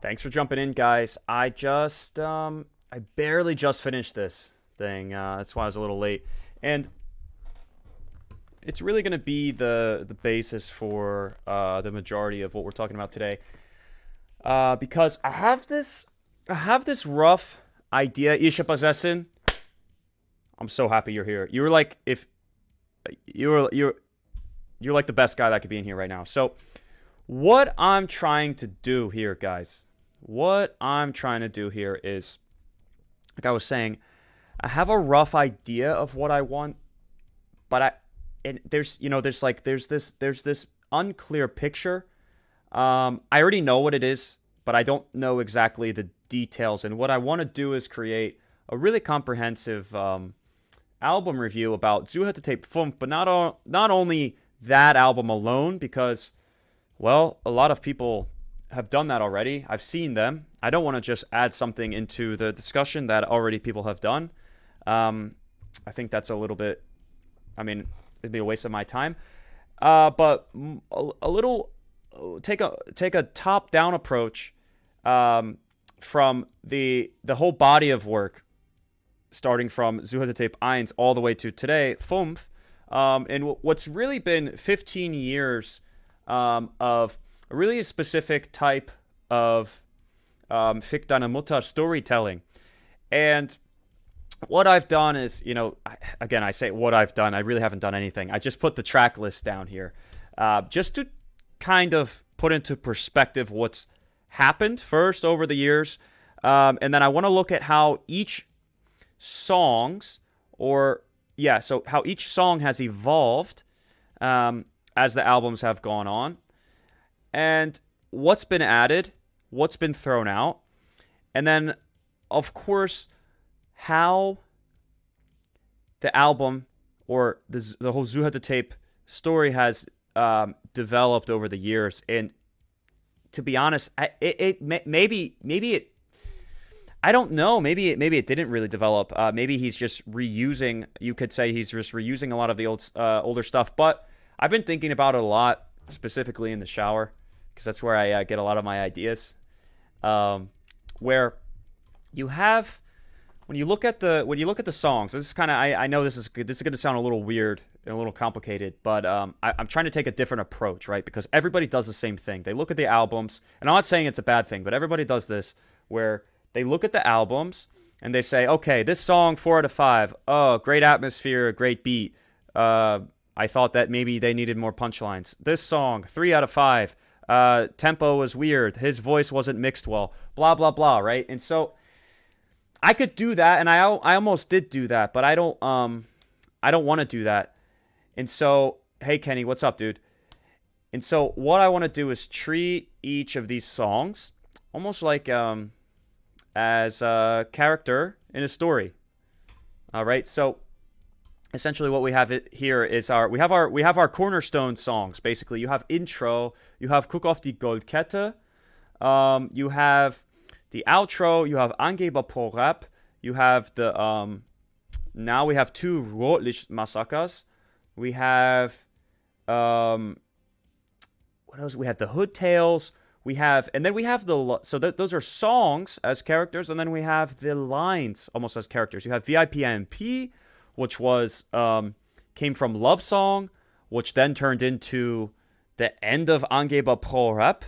Thanks for jumping in, guys. I barely just finished this thing. That's why I was a little late, and it's really going to be the basis for the majority of what we're talking about today. Because I have this rough idea. Isha Possessin, I'm so happy you're here. You were like if you're like the best guy that could be in here right now. So what I'm trying to do here, guys, what I'm trying to do here is, like I was saying, I have a rough idea of what I want, but there's this unclear picture. I already know what it is, but I don't know exactly the details. And what I want to do is create a really comprehensive album review about Zuhaltertape Funk, but not only that album alone, because, well, a lot of people have done that already. I've seen them. I don't want to just add something into the discussion that already people have done. I think that's a little bit, I mean, it'd be a waste of my time. But a little, take a top down approach from the whole body of work, starting from Zuhaltertape 1 all the way to today, 5. And what's really been 15 years of a really specific type of Fick deine Mutter storytelling. And what I've done is, again, I say what I've done. I really haven't done anything. I just put the track list down here just to kind of put into perspective what's happened first over the years. And then I want to look at how each how each song has evolved as the albums have gone on, and what's been added, what's been thrown out, and then, of course, how the album or the whole Zuhaltertape story has developed over the years. And to be honest, maybe it. I don't know. Maybe it didn't really develop. Maybe he's just reusing. You could say he's just reusing a lot of the older stuff. But I've been thinking about it a lot, specifically in the shower, because that's where I get a lot of my ideas. Where you have, when you look at the songs, this is kind of, I know this is going to sound a little weird and a little complicated, but I'm trying to take a different approach, right? Because everybody does the same thing. They look at the albums, and I'm not saying it's a bad thing, but everybody does this, where they look at the albums and they say, okay, this song 4 out of 5. Oh, great atmosphere, great beat. I thought that maybe they needed more punchlines. This song 3 out of 5. Tempo was weird. His voice wasn't mixed well. Blah blah blah. Right? And so I could do that, and I almost did do that, but I don't want to do that. And so, hey Kenny, what's up, dude? And so what I want to do is treat each of these songs almost like as a character in a story. All right, so essentially what we have here is we have our cornerstone songs. Basically, you have intro, you have Guck auf die Goldkette, you have the outro, you have Angeber pro Rap, you have the now we have 2 Rotlicht Massacres, we have what else? We have the Hood Tales. And then we have those are songs as characters, and then we have the lines almost as characters. You have VIP IMP, which was came from Love Song, which then turned into the end of Angeber pro Rap.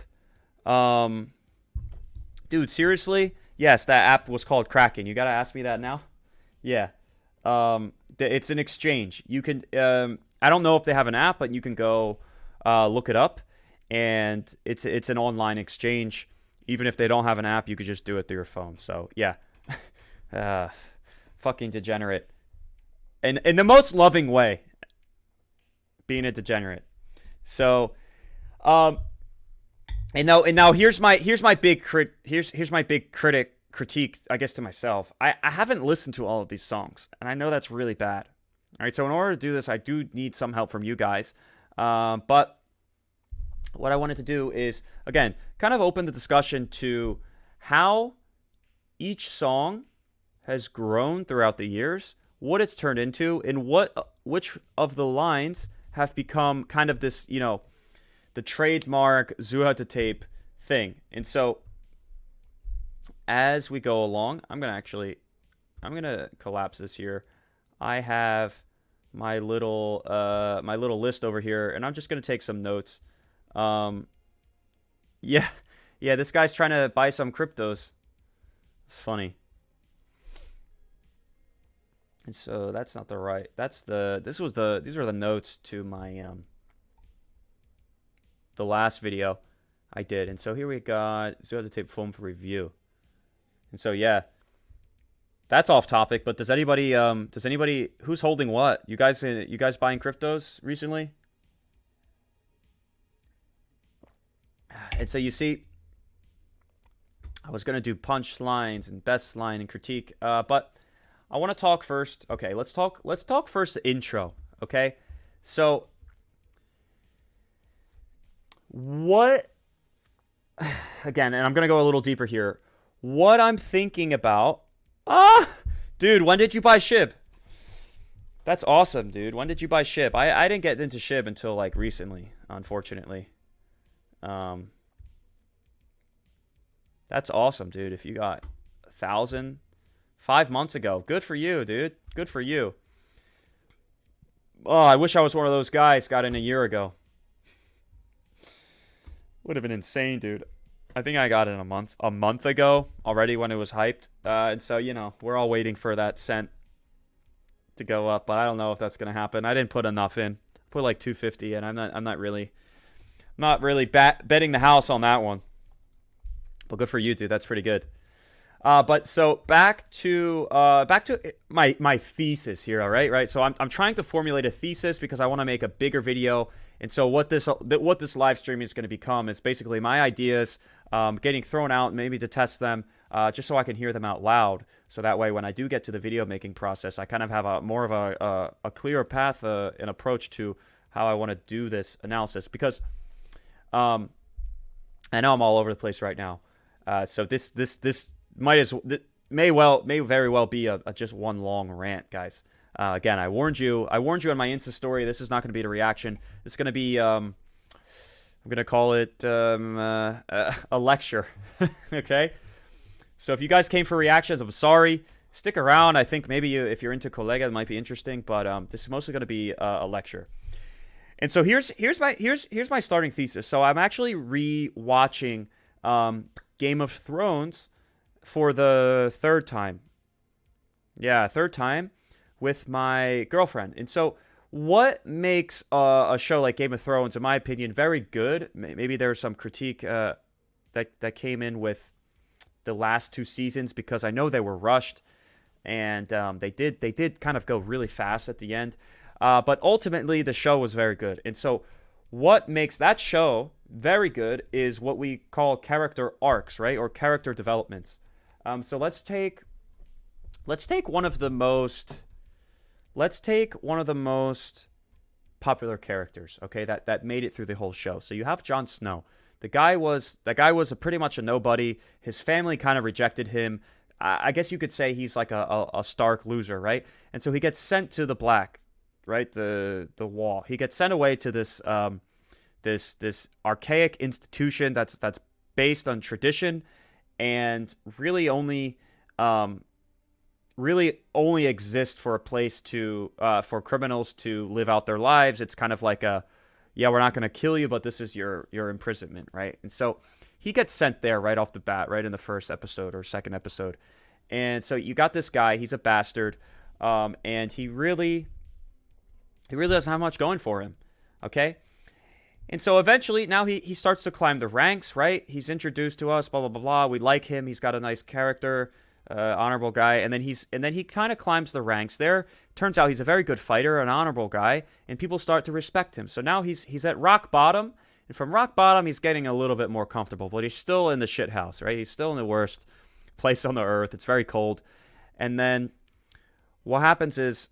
Dude, seriously? Yes, that app was called Kraken. You gotta ask me that now? Yeah. It's an exchange. You can I don't know if they have an app, but you can go look it up. And it's an online exchange. Even if they don't have an app, you could just do it through your phone. So yeah, fucking degenerate, and in the most loving way, being a degenerate. So, and now here's my big critique, I guess, to myself. I haven't listened to all of these songs, and I know that's really bad. All right, so in order to do this, I do need some help from you guys, but what I wanted to do is, again, kind of open the discussion to how each song has grown throughout the years, what it's turned into, and which of the lines have become kind of this, the trademark Zuhaltertape thing. And so as we go along, I'm gonna collapse this here. I have my little list over here, and I'm just gonna take some notes. Um, yeah, yeah, this guy's trying to buy some cryptos. It's funny. And so that's not the right. That's the. This was the. These are the notes to my the last video I did. And so here we got Zuhaltertape film for review. And so yeah, that's off topic. But does anybody who's holding what? You guys buying cryptos recently? And so you see, I was gonna do punch lines and best line and critique, but I want to talk first. Okay, let's talk. Let's talk first the intro. Okay, so what? Again, and I'm gonna go a little deeper here. What I'm thinking about. Dude, when did you buy SHIB? That's awesome, dude. When did you buy SHIB? I didn't get into SHIB until like recently, unfortunately. That's awesome, dude. If you got 1,000 5 months ago, good for you, dude. Good for you. Oh, I wish I was one of those guys. Got in a year ago. Would have been insane, dude. I think I got it a month ago already when it was hyped. And so, you know, we're all waiting for that cent to go up, but I don't know if that's gonna happen. I didn't put enough in. Put like 250, and I'm not really betting the house on that one. But good for you, dude. That's pretty good. But so back to my thesis here. All right, right. So I'm trying to formulate a thesis because I want to make a bigger video. And so what this live stream is going to become is basically my ideas getting thrown out, maybe to test them, just so I can hear them out loud. So that way, when I do get to the video making process, I kind of have a more of a clearer path, an approach to how I want to do this analysis. Because I know I'm all over the place right now. So this may very well be a just one long rant, guys. Again, I warned you in my Insta story. This is not going to be a reaction. It's going to be I'm going to call it a lecture. Okay. So if you guys came for reactions, I'm sorry. Stick around. I think maybe if you're into KOLLEGAH, it might be interesting. But this is mostly going to be a lecture. And so here's my starting thesis. So I'm actually re-watching Game of Thrones for the third time. Yeah, third time with my girlfriend. And so what makes a show like Game of Thrones, in my opinion, very good? Maybe there's some critique that came in with the last two seasons because I know they were rushed and they did kind of go really fast at the end. But ultimately, the show was very good. And so what makes that show very good is what we call character arcs, right? Or character developments. So let's take one of the most popular characters, okay, that made it through the whole show. So you have Jon Snow. That guy was pretty much a nobody. His family kind of rejected him. I guess you could say he's like a Stark loser, right? And so he gets sent to the Black, right? The Wall. He gets sent away to this this archaic institution that's based on tradition and really only exists for a place to for criminals to live out their lives. It's kind of like we're not going to kill you, but this is your imprisonment, right? And so he gets sent there right off the bat, right in the first episode or second episode. And so you got this guy, he's a bastard, and he really doesn't have much going for him, okay? And so eventually, now he starts to climb the ranks, right? He's introduced to us, blah, blah, blah, blah. We like him. He's got a nice character, honorable guy. And then he kind of climbs the ranks there. Turns out he's a very good fighter, an honorable guy, and people start to respect him. So now he's at rock bottom, and from rock bottom, he's getting a little bit more comfortable, but he's still in the shit house, right? He's still in the worst place on the earth. It's very cold. And then what happens is,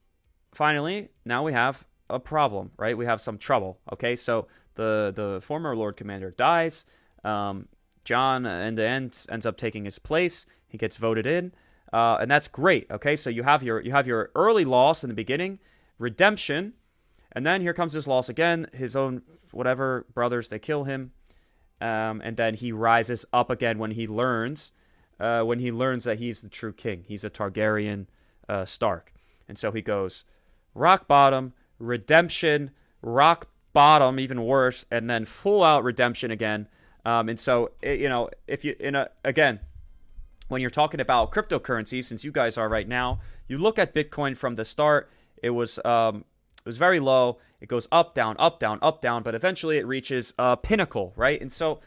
finally, now we have a problem, right? We have some trouble, okay? So the former Lord Commander dies. Jon, in the end, ends up taking his place. He gets voted in, and that's great. Okay, so you have your early loss in the beginning, redemption, and then here comes his loss again. His own brothers, they kill him, and then he rises up again when he learns when he learns that he's the true king. He's a Targaryen Stark. And so he goes rock bottom, redemption, rock bottom, even worse, and then full out redemption again. And so, if you, again, when you're talking about cryptocurrency, since you guys are right now, you look at Bitcoin from the start, it was very low. It goes up, down, up, down, up, down, but eventually it reaches a pinnacle, right? And so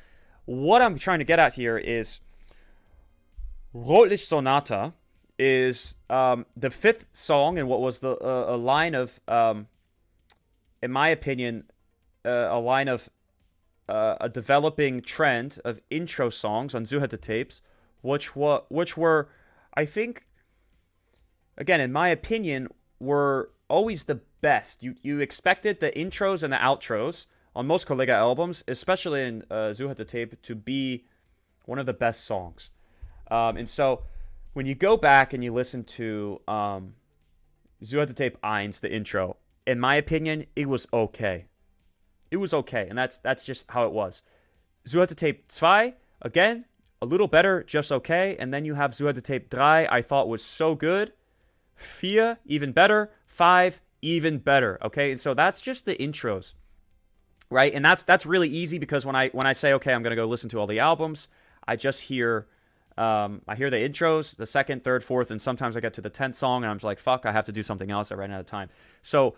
what I'm trying to get at here is Rotlicht Sonata is the fifth song in what was a line of, in my opinion, a line of a developing trend of intro songs on Zuhaltertapes, which were, I think, again, in my opinion, were always the best. You expected the intros and the outros on most KOLLEGAH albums, especially in Zuhaltertape, to be one of the best songs. And so when you go back and you listen to Zuhaltertape 1, the intro, in my opinion, it was okay. It was okay, and that's just how it was. Zuhaltertape 2, again, a little better, just okay. And then you have Zuhaltertape 3, I thought was so good. 4, even better. 5, even better. Okay, and so that's just the intros, right? And that's really easy because when I say, okay, I'm gonna go listen to all the albums, I just hear I hear the intros, the second, third, fourth, and sometimes I get to the 10th song and I'm just like, fuck, I have to do something else. I ran out of time. So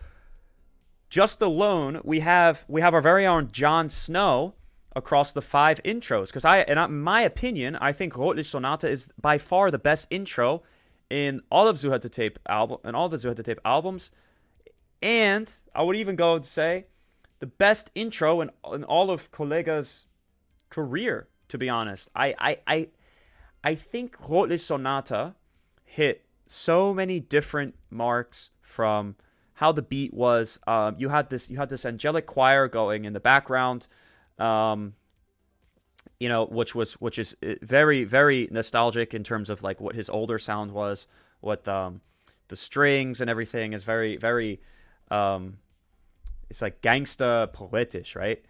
just alone, we have our very own Jon Snow across the 5 intros. Because in my opinion, I think Rotlicht Sonata is by far the best intro in all of Zuhaltertape albums, and I would even go and say the best intro in all of KOLLEGAH's career. To be honest, I think Rotlicht Sonata hit so many different marks from how the beat was. You had this angelic choir going in the background, which is very, very nostalgic in terms of like what his older sound was. What the strings and everything is very, very. It's like gangsta poetisch, right?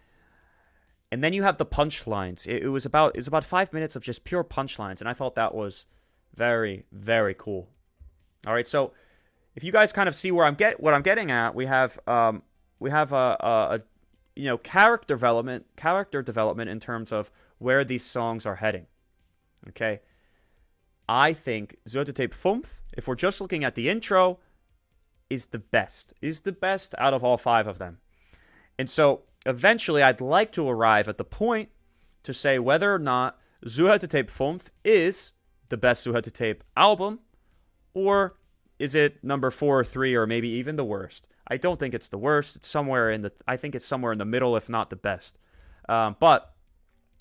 And then you have the punchlines. It was about 5 minutes of just pure punchlines, and I thought that was very, very cool. All right, so if you guys kind of see what I'm getting at, we have a character development in terms of where these songs are heading. Okay, I think Zuhaltertape 5, if we're just looking at the intro, is the best out of all 5 of them. And so eventually I'd like to arrive at the point to say whether or not Zuhaltertape 5 is the best Zuhaltertape album, or is it number 4 or 3, or maybe even the worst. I don't think it's the worst. I think it's somewhere in the middle, if not the best. But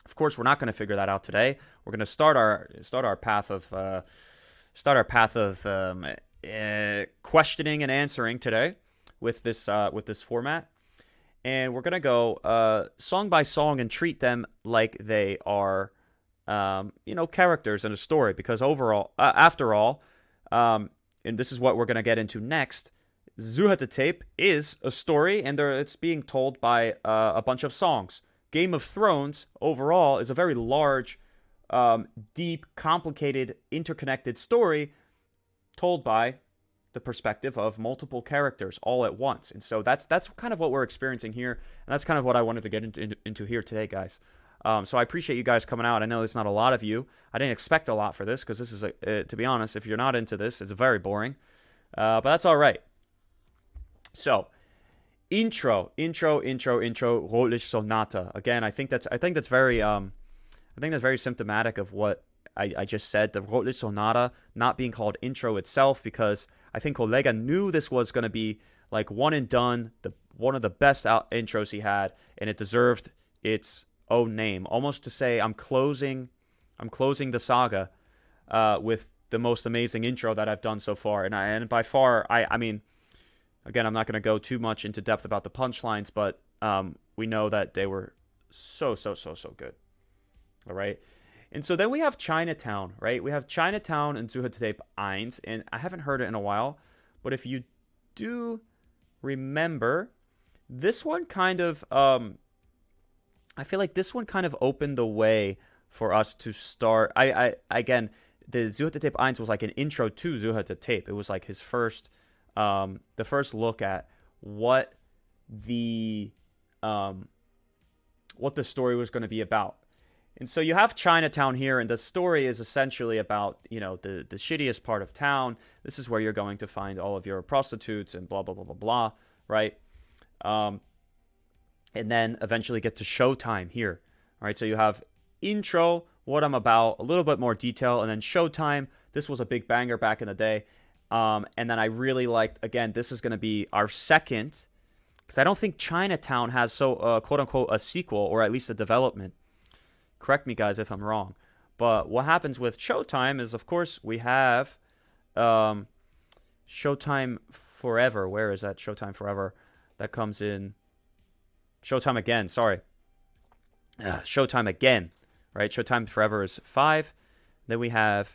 of course, we're not going to figure that out today. We're going to start our path of questioning and answering today with this format, and we're going to go song by song and treat them like they are characters in a story, because overall, after all, and this is what we're going to get into next, Zuhaltertape is a story, and it's being told by a bunch of songs. Game of Thrones overall is a very large, deep, complicated, interconnected story told by the perspective of multiple characters all at once. And so that's kind of what we're experiencing here, and that's kind of what I wanted to get into here today, guys. So I appreciate you guys coming out. I know there's not a lot of you. I didn't expect a lot for this, because this is, to be honest, if you're not into this, it's very boring. But that's all right. So, intro, Rotlicht Sonata. Again, I think that's very symptomatic of what I just said. The Rotlicht Sonata not being called intro itself, because I think KOLLEGAH knew this was going to be like one and done, one of the best intros he had, and it deserved its own name. Almost to say, I'm closing the saga with the most amazing intro that I've done so far, and by far, I mean, again, I'm not going to go too much into depth about the punchlines, but we know that they were so good. All right. And so then we have Chinatown, right? We have Chinatown and Zuhaltertape 1, and I haven't heard it in a while, but if you do remember, this one kind of, I feel like this one kind of opened the way for us to start. I again, the Zuhaltertape 1 was like an intro to Zuhaltertape. It was like his first, the first look at what the story was going to be about. And so you have Chinatown here, and the story is essentially about, the shittiest part of town. This is where you're going to find all of your prostitutes and blah, blah, blah, blah, blah, right? And then eventually get to showtime here, right? So you have intro, what I'm about, a little bit more detail, and then showtime. This was a big banger back in the day. And then I really liked, again, this is going to be our second, because I don't think Chinatown has quote-unquote, a sequel, or at least a development. Correct me, guys, if I'm wrong. But what happens with Showtime is, of course, we have Showtime Forever. Where is that Showtime Forever? That comes in Showtime Again, sorry. Showtime Again, right? Showtime Forever is 5. Then we don't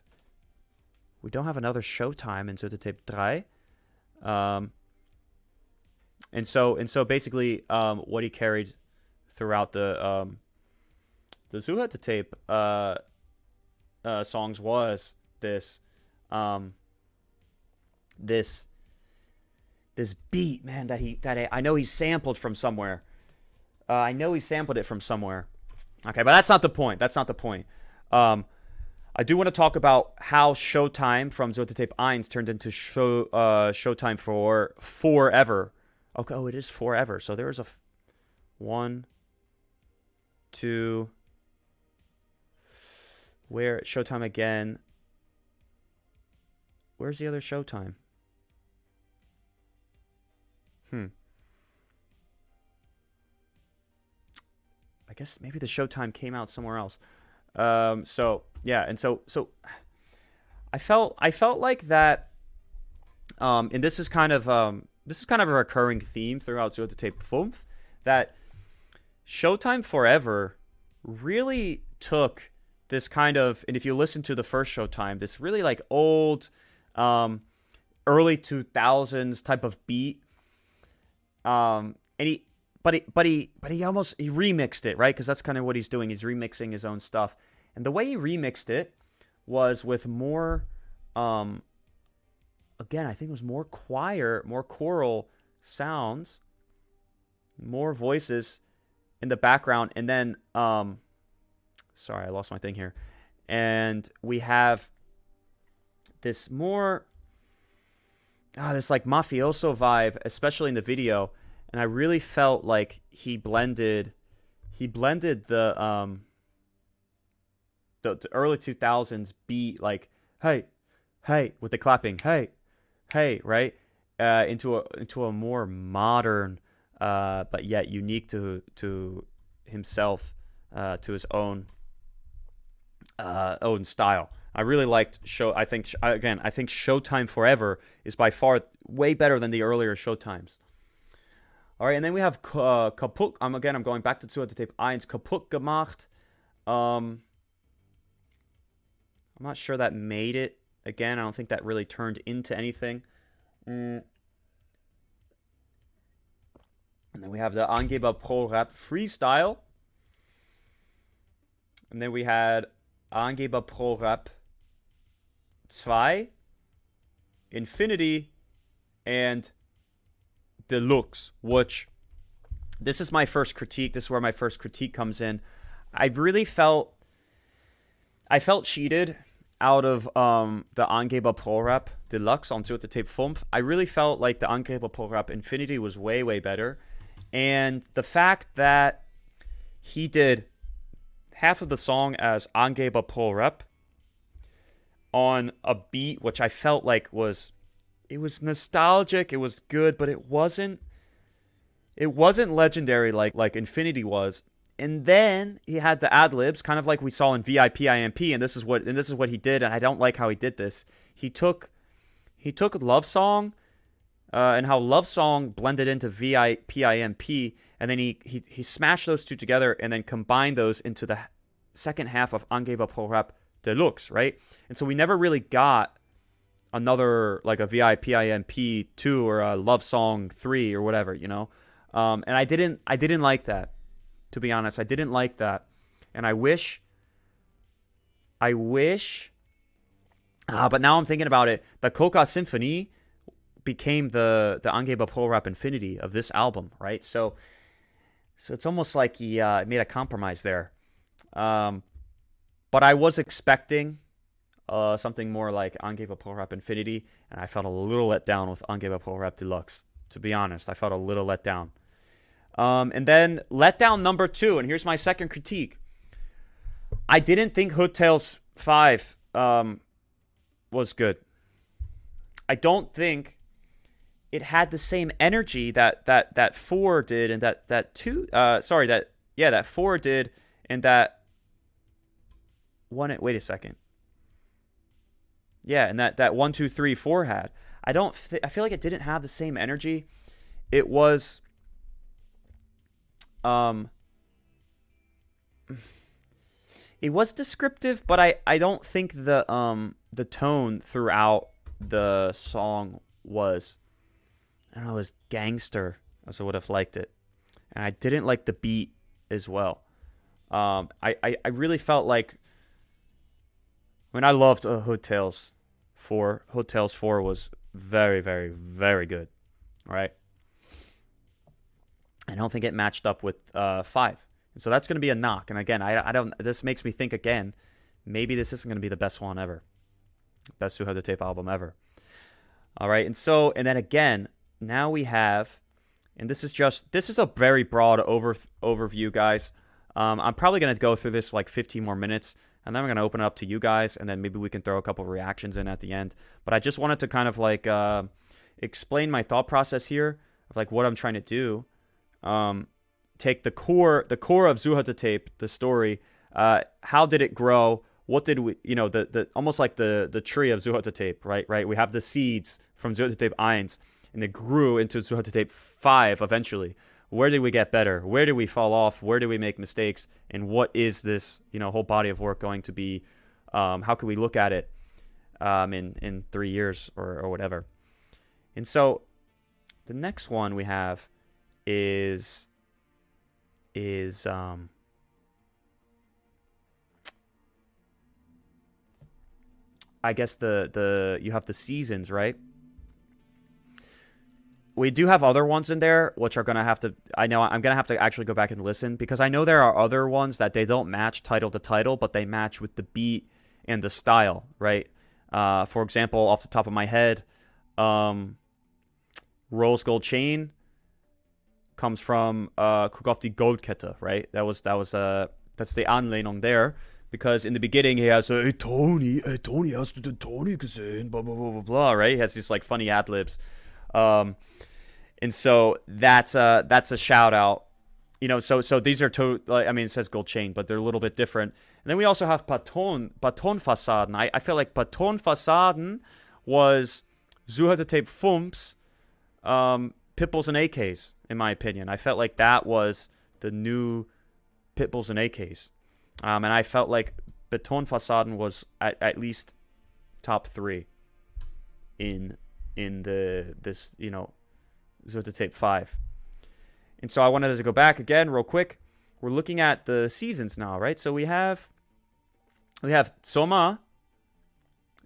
have another Showtime in Zuhaltertape 3. And so basically, what he carried throughout the Zuhaltertape songs was this beat, man, that I know he sampled from somewhere. I know he sampled it from somewhere. Okay, but that's not the point. I do want to talk about how Showtime from Zuhaltertape 1 turned into Showtime for Forever. Okay, it is Forever. So there is 1, 2. Where Showtime Again? Where's the other Showtime? I guess maybe the Showtime came out somewhere else. So yeah, and so I felt like that. And this is kind of a recurring theme throughout Zuhaltertape 5, that Showtime Forever really took this kind of, and if you listen to the first Showtime, this really like old, early 2000s type of beat, and he remixed it, right? Because that's kind of what he's doing. He's remixing his own stuff, and the way he remixed it was with more, again, I think it was more choir, more choral sounds, more voices in the background, and then sorry, I lost my thing here. And we have this more, this like mafioso vibe, especially in the video. And I really felt like he blended the early 2000s beat, like hey, with the clapping, hey, right, into a more modern, but yet unique to himself, to his own style. I really liked I think Showtime Forever is by far way better than the earlier Showtimes. All right, and then we have Kaputt. I'm going back to Zuhaltertape 1. Kaputt gemacht. I'm not sure that made it. Again, I don't think that really turned into anything. And then we have the Angeber Pro Rap Freestyle. And then we had Angeber Pro Rap 2, Infinity, and Deluxe, which this is my first critique. This is where my first critique comes in. I felt cheated out of the Angeber Pro Rap Deluxe on Zuhaltertape 5. I really felt like the Angeber Pro Rap Infinity was way, way better. And the fact that he did half of the song as Angeber Pro Rap on a beat which I felt like was nostalgic, it was good, but it wasn't legendary like Infinity was. And then he had the ad-libs, kind of like we saw in VIP IMP, and this is what he did, and I don't like how he did this. He took Love Song, and how Love Song blended into VIP IMP, and then he smashed those two together and then combined those into the second half of Angeber Pro Rap Deluxe, right? And so we never really got another, like a VIP IMP 2 or a Love Song 3 or whatever, and I didn't like that, to be honest. I didn't like that, and I wish I wish. But now I'm thinking about it. The KOLLEGAH Symphony became the Angeba Pro Rap Infinity of this album, right? So it's almost like he made a compromise there. But I was expecting something more like Angeba Pro Rap Infinity, and I felt a little let down with Angeba Pro Rap Deluxe. To be honest, I felt a little let down. And then letdown number 2, and here's my second critique. I didn't think Hood Tales 5 was good. I don't think it had the same energy that 4 did, and that 4 did, and that one. Wait a second. Yeah, and that 1, 2, 3, 4 had. I feel like it didn't have the same energy. It was it was descriptive, but I don't think the tone throughout the song was, I don't know, as gangster as I would have liked it. And I didn't like the beat as well. I really felt like, I loved Hood Tales 4. Hood Tales 4 was very, very, very good. Right? I don't think it matched up with 5. And so that's going to be a knock. And again, I don't. This makes me think again, maybe this isn't going to be the best one ever. Best Zuhaltertape album ever. All right. And then again, now we have, and this is a very broad overview, guys. I'm probably going to go through this like 15 more minutes, and then we're going to open it up to you guys, and then maybe we can throw a couple reactions in at the end. But I just wanted to kind of like explain my thought process here of like what I'm trying to do. Take the core of Zuhaltertape, the story. How did it grow? What did we, the almost like the tree of Zuhaltertape, right? We have the seeds from Zuhaltertape 1, and it grew into Zuhaltertape 5 eventually. Where did we get better? Where did we fall off? Where did we make mistakes? And what is this, whole body of work going to be? How can we look at it in 3 years or whatever? And so the next one we have is I guess you have the seasons, right? We do have other ones in there, which are gonna have to. I know I'm gonna have to actually go back and listen, because I know there are other ones that they don't match title to title, but they match with the beat and the style, right? For example, off the top of my head, Rose Gold Chain comes from Guck auf die Goldkette, right? That's the Anlehnung there, because in the beginning he has hey Tony, hast du den Tony gesehen? Blah blah blah blah blah, right? He has these like funny ad libs, and so that's a shout out, So these are it says Gold Chain, but they're a little bit different. And then we also have Batonfassaden. I feel like Batonfassaden was Zuhaltertape 5's Pitbulls and AKs, in my opinion. I felt like that was the new Pitbulls and AKs. And I felt like Batonfassaden was at least top 3 in this Zuhaltertape 5. And so I wanted to go back again real quick. We're looking at the seasons now, right? So we have Soma,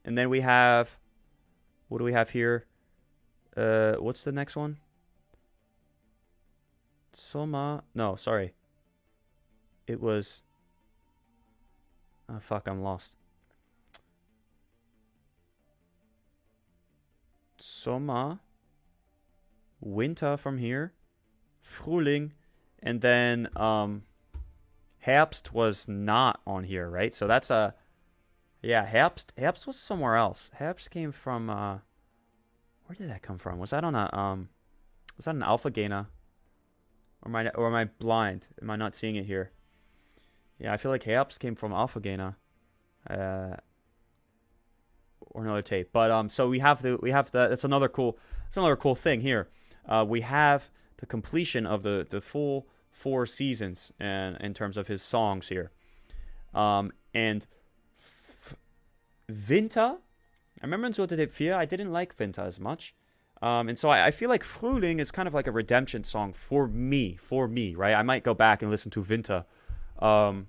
and then we have, what do we have here? What's the next one? Soma. No, sorry. It was. Oh, fuck, I'm lost. Soma. Winter from here. Frühling. And then Herbst was not on here, right? So that's a. Yeah, Herbst was somewhere else. Herbst came from. Where did that come from? Was that on a. Was that an Alpha Gaina? Or am I blind? Am I not seeing it here? Yeah, I feel like Herbst came from Alpha Gaina, or another tape. But so we have the that's another cool thing here. We have the completion of the full 4 seasons, and in terms of his songs here, and Winter. I remember in Zuhaltertape 4, I didn't like Winter as much. And so I feel like Frühling is kind of like a redemption song for me, right? I might go back and listen to Winter. But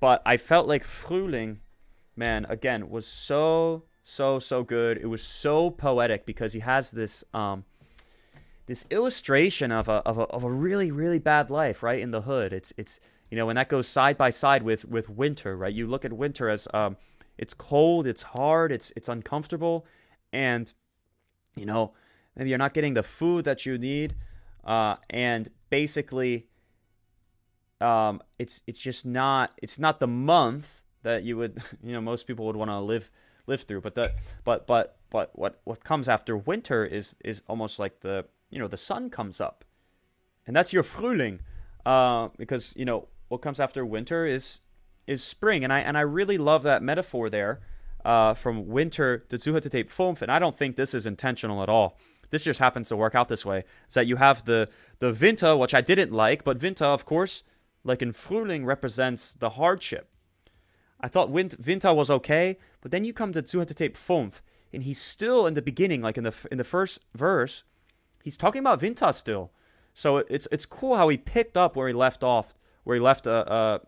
but I felt like Frühling, man, again, was so good. It was so poetic because he has this illustration of a really really bad life, right, in the hood. It's when that goes side by side with winter, right? You look at winter as it's cold, it's hard, it's uncomfortable, and you know maybe you're not getting the food that you need, and basically it's just not, it's not the month that you would most people would want to live through. But what comes after winter is almost like the sun comes up, and that's your Frühling, because what comes after winter is spring, and I really love that metaphor there, from winter to Zuhaltertape 5, and I don't think this is intentional at all. This just happens to work out this way. It's that you have the Winter, which I didn't like, but Winter, of course, like in Frühling, represents the hardship. I thought Winter was okay, but then you come to Zuhaltertape 5, and he's still in the beginning, like in the first verse, he's talking about Winter still. So it's cool how he picked up where he left off, where he left off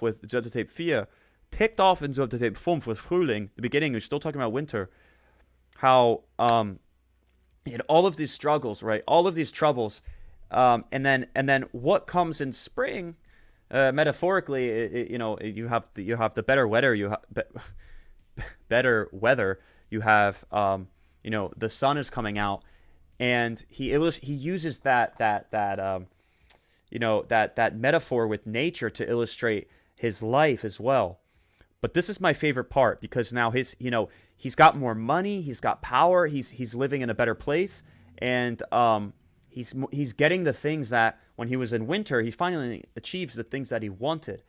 with Zuhaltertape 4, picked off in Zuhaltertape 5 with Frühling. The beginning, he's still talking about winter. How he had all of these struggles, right? All of these troubles, and then what comes in spring? Metaphorically, you have the better weather. You have better weather. You have the sun is coming out, and he uses that metaphor with nature to illustrate his life as well. But this is my favorite part, because now he's got more money, he's got power, he's living in a better place, and he's getting the things that when he was in winter, he finally achieves the things that he wanted.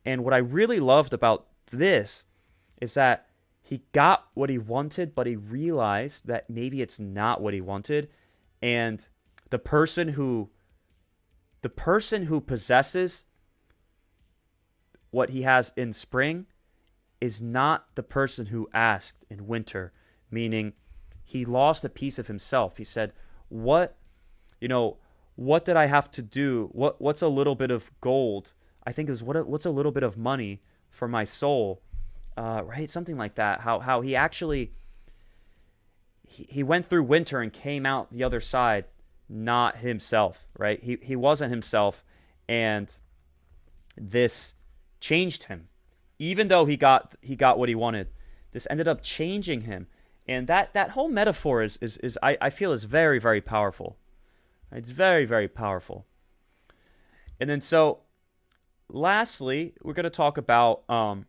And what I really loved about this is that he got what he wanted, but he realized that maybe it's not what he wanted, and the person who possesses what he has in spring is not the person who asked in winter, meaning he lost a piece of himself. He said, what did I have to do? What's a little bit of gold? I think it was what's a little bit of money for my soul, right? Something like that. How he actually he went through winter and came out the other side not himself, right? He wasn't himself, and this changed him. Even though he got what he wanted, this ended up changing him. And that whole metaphor is I feel is very, very powerful. It's very, very powerful. And then so lastly, we're going to talk about the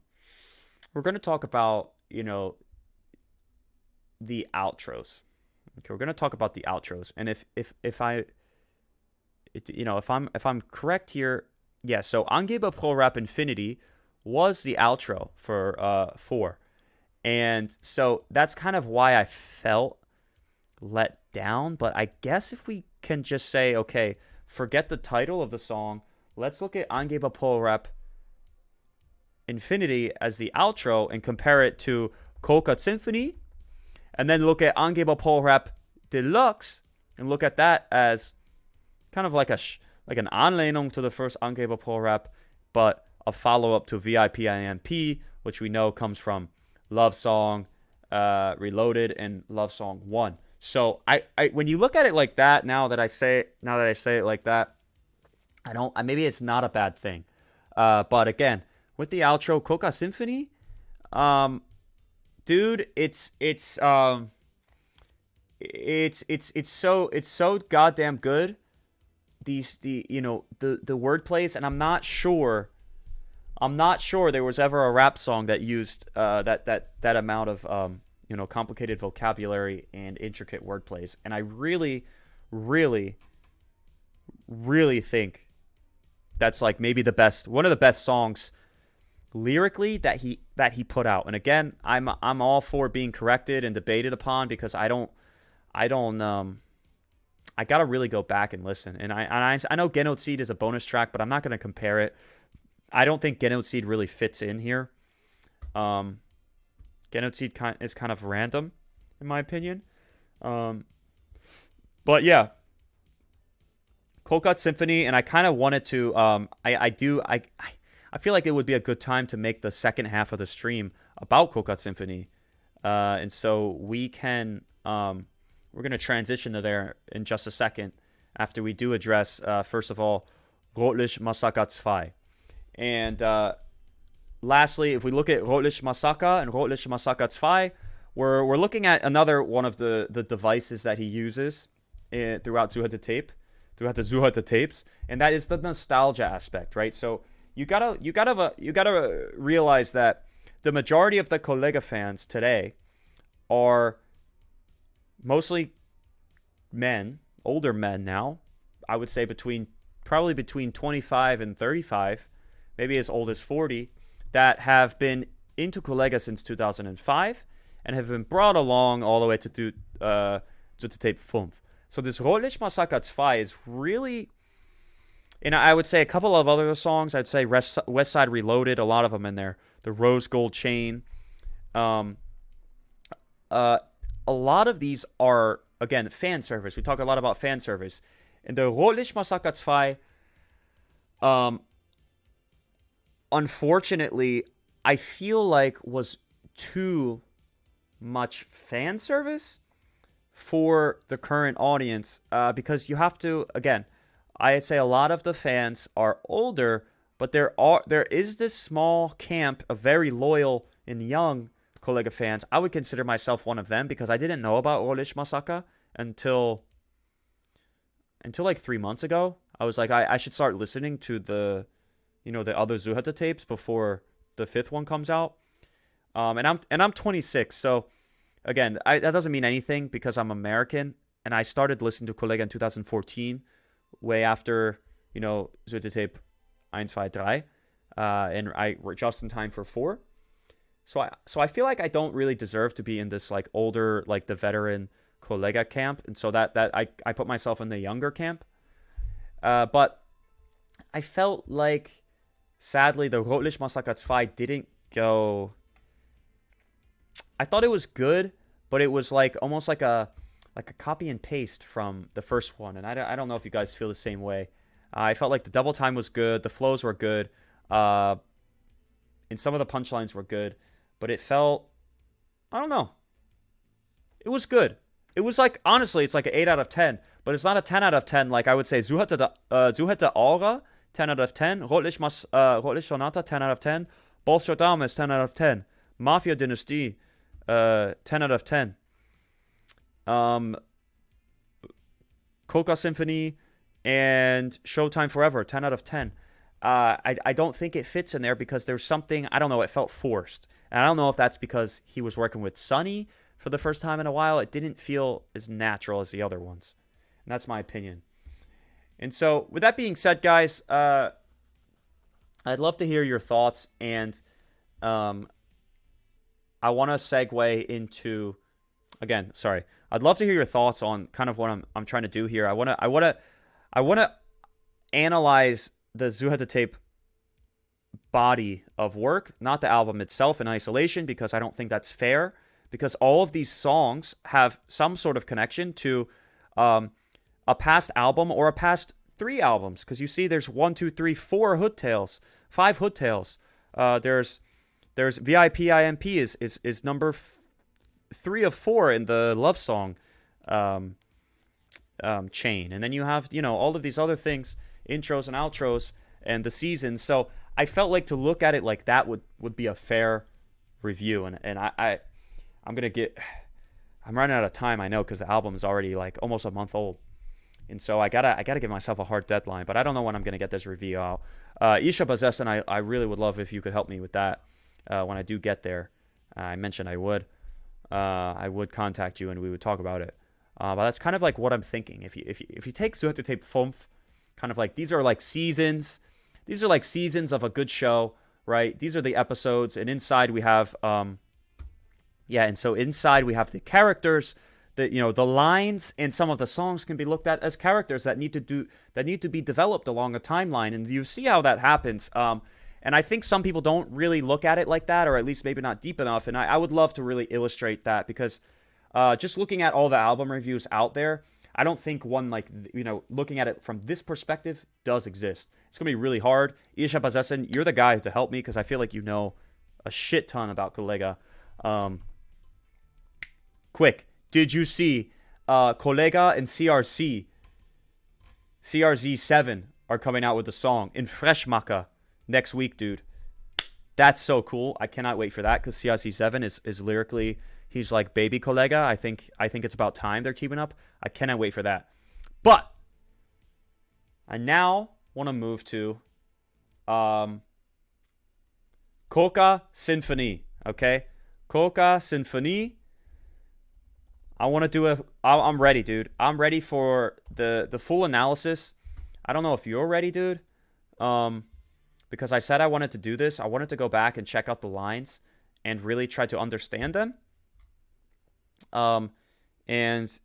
outros. Okay, we're going to talk about the outros. And if I'm correct here, yeah, so Angeba Pro Rap Infinity was the outro for 4. And so that's kind of why I felt let down. But I guess if we can just say, okay, forget the title of the song, let's look at Angeba Pro Rap Infinity as the outro and compare it to KOLLEGAH Symphony, and then look at Angeba Pro Rap Deluxe and look at that as kind of like an Anlehnung to the first Angeba Pro Rap, but a follow-up to VIP IMP, which we know comes from Love Song Reloaded and Love Song 1. So I when you look at it like that, now that I say it like that, maybe it's not a bad thing. But again, with the outro KOLLEGAH Symphony, dude, it's so goddamn good. The wordplays, and I'm not sure there was ever a rap song that used that amount of complicated vocabulary and intricate wordplays. And I really, really, really think that's like maybe one of the best songs lyrically that he put out. And again, I'm all for being corrected and debated upon, because I gotta really go back and listen. And I know Genocide is a bonus track, but I'm not gonna compare it. I don't think Genocide really fits in here. Genocide is kind of random, in my opinion. But yeah, KOLLEGAH Symphony, and I kind of wanted to. I feel like it would be a good time to make the second half of the stream about KOLLEGAH Symphony. And so we're going to transition to there in just a second after we do address, first of all, Rotlicht Massaker 2. And lastly, if we look at Rotlicht Massaker and Rotlicht Massaker 2, we're looking at another one of the devices that he uses throughout Zuhaltertape, throughout the Zuhaltertapes, and that is the nostalgia aspect, right? So you gotta realize that the majority of the KOLLEGAH fans today are mostly men, older men now. I would say probably between 25 and 35, maybe as old as 40, that have been into KOLLEGAH since 2005 and have been brought along all the way to Zuhaltertape 5. So this Rotlicht Massaker 2 is really, and I would say a couple of other songs, I'd say West Side Reloaded, a lot of them in there. The Rose Gold Chain. A lot of these are, again, fan service. We talk a lot about fan service. And the Rotlicht Massaker 2, unfortunately, I feel like was too much fan service for the current audience, because you have to, again, I'd say a lot of the fans are older, but there is this small camp of very loyal and young KOLLEGAH fans. I would consider myself one of them because I didn't know about Rotlicht Massaker until like 3 months ago. I was like, I should start listening to the other Zuhaltertapes before the 5th one comes out. And I'm 26, so again, that doesn't mean anything because I'm American, and I started listening to KOLLEGAH in 2014, way after Zuhaltertape 1, 2, 3, and I were just in time for 4. So I feel like I don't really deserve to be in this like older, like the veteran KOLLEGAH camp, and so that I put myself in the younger camp. But I felt like, sadly, the Rotlicht Massaker 2 didn't go. I thought it was good, but it was like almost like a copy and paste from the first one, and I don't know if you guys feel the same way. I felt like the double time was good, the flows were good, and some of the punchlines were good, but it felt, I don't know. It was good. It was like, honestly, it's like an 8 out of 10, but it's not a 10 out of 10 like I would say Zuhalter Aura, 10 out of 10, Rotlicht Sonata, 10 out of 10, Bolster Dames, 10 out of 10, Mafia Dynasty, 10 out of 10. KOLLEGAH Symphony and Showtime Forever, 10 out of 10. I don't think it fits in there because there's something, I don't know, it felt forced. And I don't know if that's because he was working with Sonny for the first time in a while. It didn't feel as natural as the other ones. And that's my opinion. And so, with that being said, guys, I'd love to hear your thoughts, and I want to segue into, again, sorry, I'd love to hear your thoughts on kind of what I'm trying to do here. I want to analyze the Zuhaltertape body of work, not the album itself in isolation, because I don't think that's fair, because all of these songs have some sort of connection to a past album or a past 3 albums, because you see there's 1, 2, 3, 4 Hood Tales, 5 Hood Tales. There's VIP IMP is number 3 of 4 in the love song chain, and then you have all of these other things, intros and outros, and the seasons. So I felt like to look at it like that would be a fair review, and I'm running out of time, I know, because the album is already like almost a month old, and so I gotta give myself a hard deadline. But I don't know when I'm gonna get this review out. Isha Bazesan, I really would love if you could help me with that when I do get there. I mentioned I would contact you and we would talk about it. But that's kind of like what I'm thinking. If you take Zuhaltertape 5, kind of like these are like seasons. These are like seasons of a good show, right? These are the episodes, and inside we have and so inside we have the characters, the lines, and some of the songs can be looked at as characters that need to be developed along a timeline, and you see how that happens. And I think some people don't really look at it like that, or at least maybe not deep enough. And I would love to really illustrate that, because just looking at all the album reviews out there, I don't think one like, looking at it from this perspective does exist. It's going to be really hard. Isha Bazesin, you're the guy to help me because I feel like you know a shit ton about KOLLEGAH. Quick, did you see KOLLEGAH and CRZ7 are coming out with a song in Freshmacher next week, dude. That's so cool. I cannot wait for that because CRZ7 is lyrically, he's like baby KOLLEGAH. I think it's about time they're teaming up. I cannot wait for that. But I now want to move to KOLLEGAH Symphony. Okay, KOLLEGAH Symphony. I want to do I'm ready, dude. I'm ready for the full analysis. I don't know if you're ready, dude. Because I said I wanted to do this. I wanted to go back and check out the lines and really try to understand them. And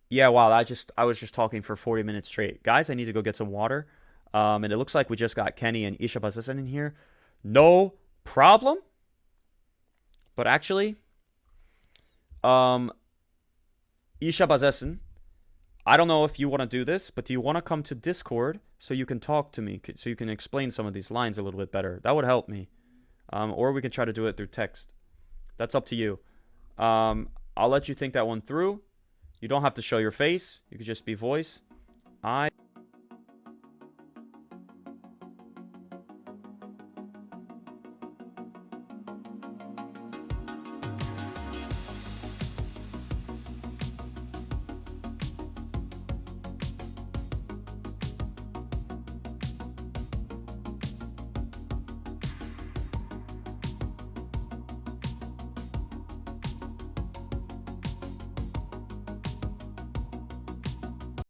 yeah, wow, I was just talking for 40 minutes straight. Guys, I need to go get some water. And it looks like we just got Kenny and Isha Bazesin in here. No problem. But actually, Isha Bazesin, I don't know if you want to do this, but do you want to come to Discord so you can talk to me, so you can explain some of these lines a little bit better? That would help me. Or we can try to do it through text. That's up to you. I'll let you think that one through. You don't have to show your face. You could just be voice.